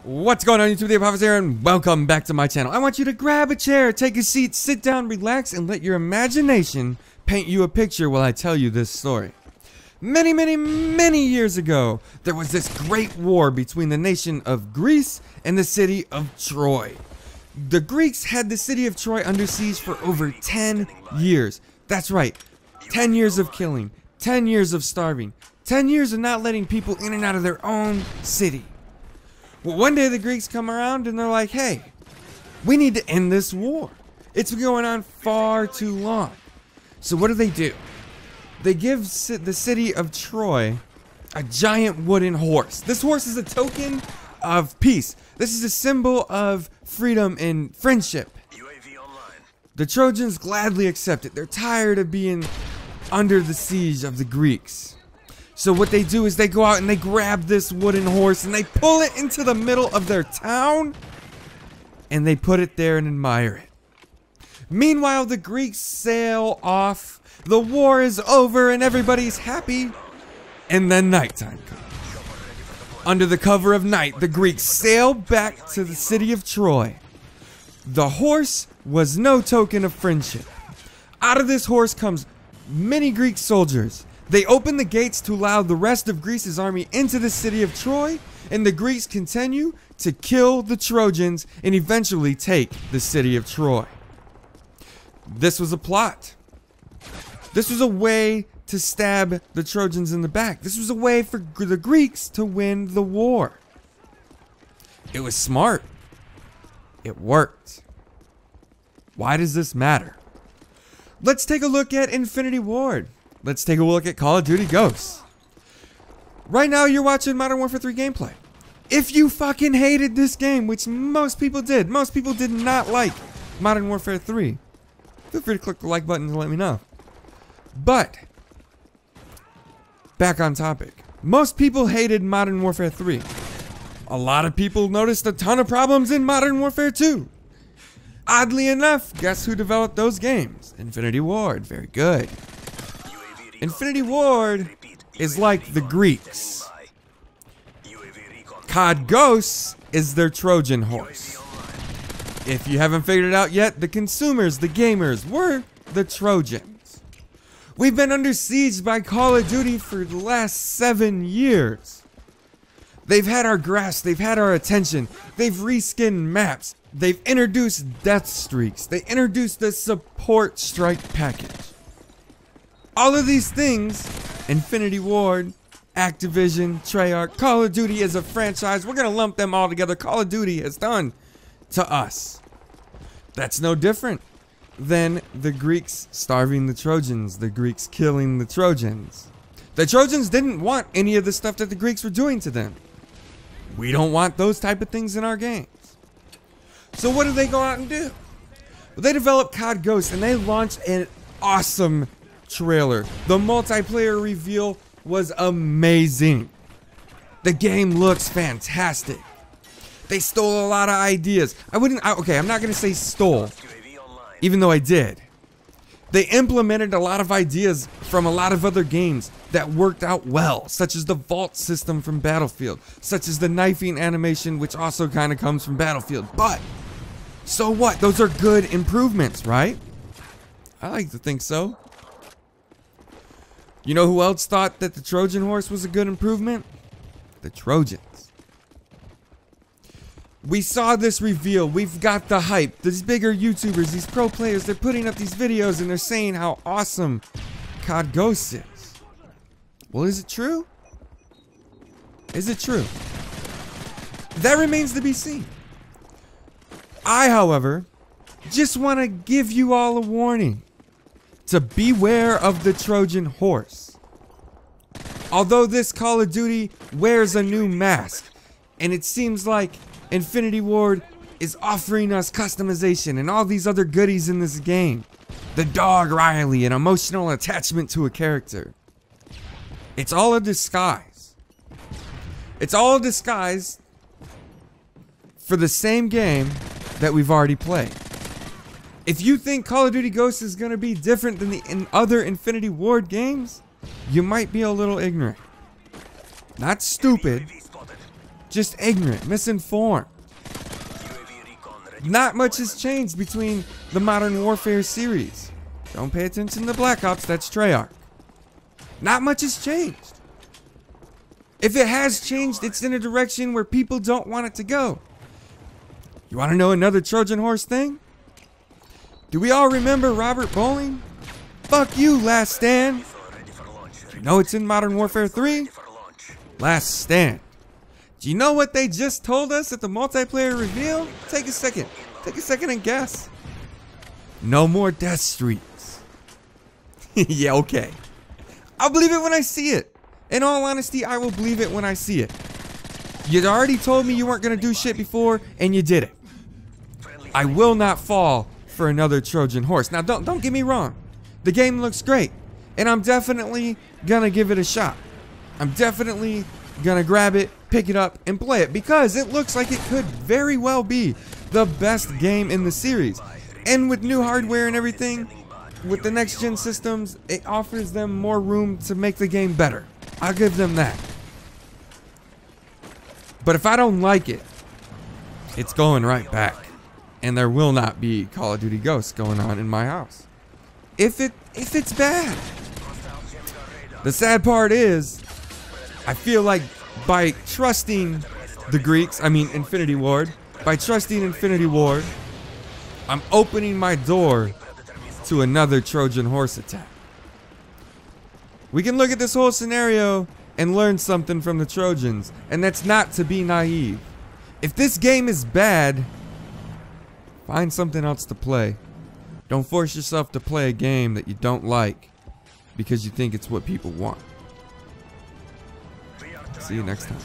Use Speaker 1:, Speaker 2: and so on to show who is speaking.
Speaker 1: What's going on YouTube? The Apophis here, and welcome back to my channel. I want you to grab a chair, take a seat, sit down, relax, and let your imagination paint you a picture while I tell you this story. Many years ago, there was this great war between the nation of Greece and the city of Troy. The Greeks had the city of Troy under siege for over 10 years. That's right, 10 years of killing, 10 years of starving, 10 years of not letting people in and out of their own city. Well, one day the Greeks come around and they're like, hey, we need to end this war. It's been going on far too long. So what do? They give the city of Troy a giant wooden horse. This horse is a token of peace. This is a symbol of freedom and friendship. The Trojans gladly accept it. They're tired of being under the siege of the Greeks. So what they do is they go out and they grab this wooden horse and they pull it into the middle of their town and they put it there and admire it. Meanwhile, the Greeks sail off. The war is over and everybody's happy. And then nighttime comes. Under the cover of night, the Greeks sail back to the city of Troy. The horse was no token of friendship. Out of this horse comes many Greek soldiers. They open the gates to allow the rest of Greece's army into the city of Troy, and the Greeks continue to kill the Trojans and eventually take the city of Troy. This was a plot. This was a way to stab the Trojans in the back. This was a way for the Greeks to win the war. It was smart. It worked. Why does this matter? Let's take a look at Infinity Ward. Let's take a look at Call of Duty Ghosts. Right now you're watching Modern Warfare 3 gameplay. If you fucking hated this game, which most people did not like Modern Warfare 3, feel free to click the like button to let me know. But, back on topic. Most people hated Modern Warfare 3. A lot of people noticed a ton of problems in Modern Warfare 2. Oddly enough, guess who developed those games? Infinity Ward. Very good. Infinity Ward is like the Greeks. CoD Ghosts is their Trojan horse. If you haven't figured it out yet, the consumers, the gamers, were the Trojans. We've been under siege by Call of Duty for the last 7 years. They've had our grasp, they've had our attention, they've reskinned maps, they've introduced death streaks, they introduced the support strike package. All of these things, Infinity Ward, Activision, Treyarch, Call of Duty as a franchise, we're gonna lump them all together. Call of Duty has done to us. That's no different than the Greeks starving the Trojans, the Greeks killing the Trojans. The Trojans didn't want any of the stuff that the Greeks were doing to them. We don't want those type of things in our games. So what do they go out and do? Well, they developed CoD Ghosts and they launched an awesome trailer. The multiplayer reveal was amazing. The game looks fantastic. They stole a lot of ideas. Okay, I'm not gonna say stole, even though I did. They implemented a lot of ideas from a lot of other games that worked out well, such as the vault system from Battlefield, such as the knifing animation, which also kind of comes from Battlefield. But so what? Those are good improvements, right? I like to think so. You know who else thought that the Trojan horse was a good improvement? The Trojans. We saw this reveal. We've got the hype. These bigger YouTubers, these pro players, they're putting up these videos and they're saying how awesome CoD Ghosts is. Well, is it true? Is it true? That remains to be seen. I, however, just want to give you all a warning. To beware of the Trojan horse. Although this Call of Duty wears a new mask, and it seems like Infinity Ward is offering us customization and all these other goodies in this game. The dog Riley, an emotional attachment to a character. It's all a disguise. It's all a disguise for the same game that we've already played. If you think Call of Duty Ghosts is going to be different than the other Infinity Ward games, you might be a little ignorant. Not stupid, just ignorant, misinformed. Not much has changed between the Modern Warfare series. Don't pay attention to Black Ops, that's Treyarch. Not much has changed. If it has changed, it's in a direction where people don't want it to go. You want to know another Trojan horse thing? Do we all remember Robert Bowling? Fuck you, Last Stand. You know it's in Modern Warfare 3? Last Stand. Do you know what they just told us at the multiplayer reveal? Take a second. Take a second and guess. No more death streaks. Yeah, okay. I'll believe it when I see it. In all honesty, I will believe it when I see it. You'd already told me you weren't going to do shit before, and you did it. I will not fall for another Trojan horse. Now, don't get me wrong. The game looks great, and I'm definitely going to give it a shot. I'm definitely going to grab it, pick it up, and play it, because it looks like it could very well be the best game in the series. And with new hardware and everything, with the next gen systems, it offers them more room to make the game better. I'll give them that. But if I don't like it, it's going right back. And there will not be Call of Duty Ghosts going on in my house. If it's bad. The sad part is, I feel like by trusting the Greeks, I mean Infinity Ward, by trusting Infinity Ward, I'm opening my door to another Trojan horse attack. We can look at this whole scenario and learn something from the Trojans, and that's not to be naive. If this game is bad, find something else to play. Don't force yourself to play a game that you don't like because you think it's what people want. See you next time.